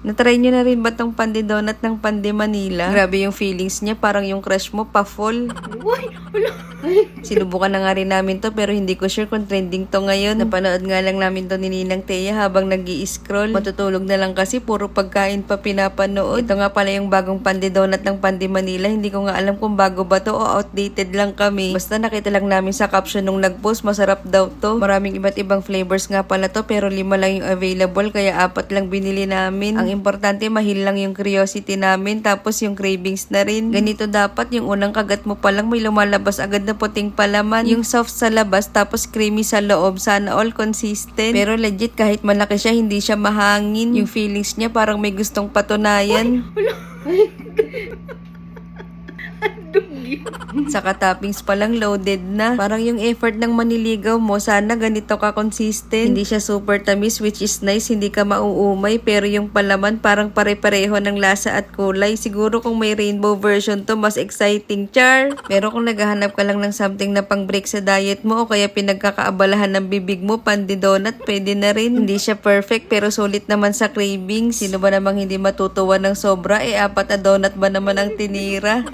Natry nyo na rin ba tong Pandi Donut ng Pandi Manila? Grabe yung feelings niya, parang yung crush mo pa-full. Uy, wala. Sinubukan na nga rin namin to pero hindi ko sure kung trending to ngayon. Napanood nga lang namin to ni Ninang Thea habang nag-i-scroll. Matutulog na lang kasi puro pagkain pa pinapanood. Ito nga pala yung bagong Pandi Donut ng Pandi Manila. Hindi ko nga alam kung bago ba to o outdated lang kami. Basta nakita lang namin sa caption nung nag-post, masarap daw to. Maraming iba't ibang flavors nga pala to pero 5 lang yung available kaya 4 lang binili namin. Ang importante mahil lang yung curiosity namin tapos yung cravings na rin. Ganito dapat yung unang kagat mo pa lang may lumalabas agad na puting palaman. Yung soft sa labas tapos creamy sa loob. Sana all consistent. Pero legit kahit malaki siya hindi siya mahangin. Yung feelings niya parang may gustong patunayan. Dugi. Saka toppings pa lang loaded na. Parang yung effort ng maniligaw mo, sana ganito ka consistent. Hindi siya super tamis which is nice, hindi ka mauumay. Pero yung palaman parang pare-pareho ng lasa at kulay. Siguro kung may rainbow version to, mas exciting, char. Pero kung naghahanap ka lang ng something na pang break sa diet mo o kaya pinagkakaabalahan ng bibig mo, Pandi Donut, pwede na rin. Hindi siya perfect pero sulit naman sa cravings. Sino ba namang hindi matutuwa ng sobra? 4 na donut ba naman ang tinira?